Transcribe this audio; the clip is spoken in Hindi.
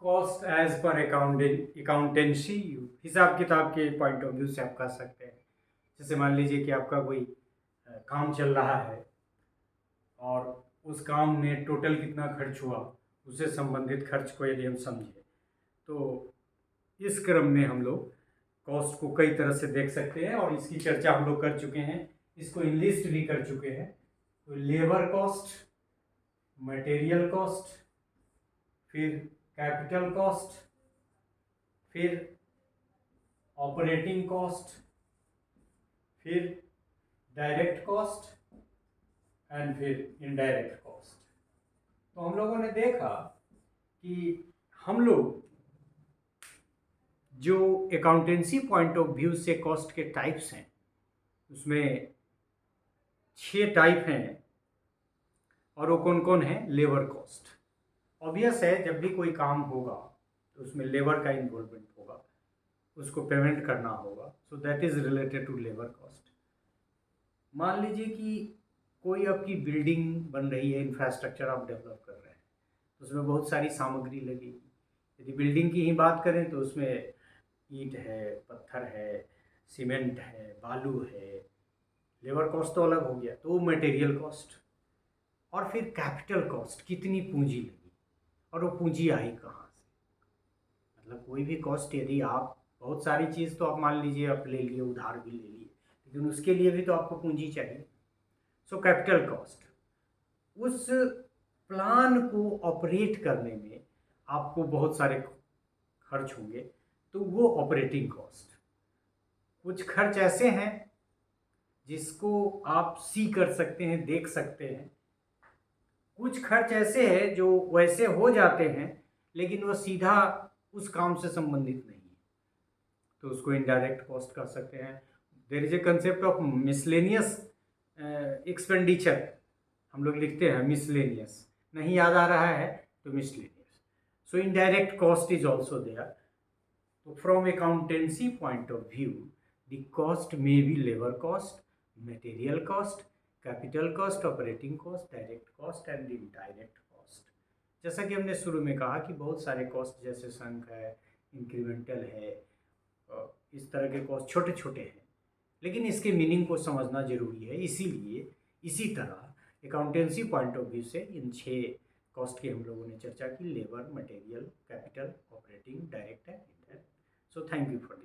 कॉस्ट एज पर अकाउंटेंसी, हिसाब किताब के पॉइंट ऑफ व्यू से आप कह सकते हैं। जैसे मान लीजिए कि आपका कोई काम चल रहा है और उस काम में टोटल कितना खर्च हुआ, उससे संबंधित खर्च को यदि हम समझें तो इस क्रम में हम लोग कॉस्ट को कई तरह से देख सकते हैं और इसकी चर्चा हम लोग कर चुके हैं, इसको इनलिस्ट भी कर चुके हैं। तो लेबर कॉस्ट, मटेरियल कॉस्ट, फिर कैपिटल कॉस्ट, फिर ऑपरेटिंग कॉस्ट, फिर डायरेक्ट कॉस्ट एंड फिर इनडायरेक्ट कॉस्ट। तो हम लोगों ने देखा कि हम लोग जो अकाउंटेंसी पॉइंट ऑफ व्यू से कॉस्ट के टाइप्स हैं उसमें 6 टाइप हैं। और वो कौन कौन है? Labour cost. ऑब्वियस है, जब भी कोई काम होगा तो उसमें लेबर का इन्वॉल्वमेंट होगा, उसको पेमेंट करना होगा, so that is related to labour cost. मान लीजिए कि कोई आपकी बिल्डिंग बन रही है, इंफ्रास्ट्रक्चर आप डेवलप कर रहे हैं, तो उसमें बहुत सारी सामग्री लगेगी। यदि बिल्डिंग की ही बात करें तो उसमें ईंट है, पत्थर है, सीमेंट है, बालू है, लेबर कॉस्ट तो अलग हो गया, तो वो मटेरियल कॉस्ट। और फिर कैपिटल कॉस्ट, कितनी पूंजी लगी और वो पूंजी आई कहाँ से। मतलब कोई भी कॉस्ट, यदि आप बहुत सारी चीज़ तो आप मान लीजिए आप ले लिए, उधार भी ले लिए, लेकिन उसके लिए भी तो आपको पूंजी चाहिए। सो कैपिटल कॉस्ट, उस प्लान को ऑपरेट करने में आपको बहुत सारे खर्च होंगे, तो वो ऑपरेटिंग कॉस्ट। कुछ खर्च ऐसे हैं जिसको आप सी कर सकते हैं, देख सकते हैं। कुछ खर्च ऐसे हैं जो वैसे हो जाते हैं लेकिन वो सीधा उस काम से संबंधित नहीं है, तो उसको इनडायरेक्ट कॉस्ट कर सकते हैं। There is a concept of miscellaneous expenditure, हम लोग लिखते हैं मिसलेनियस, नहीं याद आ रहा है तो miscellaneous. So indirect cost is also there. तो from accountancy point of view, the cost may be labour cost, material cost, capital cost, operating cost, direct cost and indirect cost. जैसा कि हमने शुरू में कहा कि बहुत सारे कॉस्ट जैसे संक है, इंक्रीमेंटल है, इस तरह के कॉस्ट छोटे छोटे हैं, लेकिन इसके मीनिंग को समझना जरूरी है। इसीलिए इसी तरह अकाउंटेंसी पॉइंट ऑफ व्यू से इन 6 कॉस्ट की हम लोगों ने चर्चा की: labour, material, capital, operating, direct and indirect. So thank you for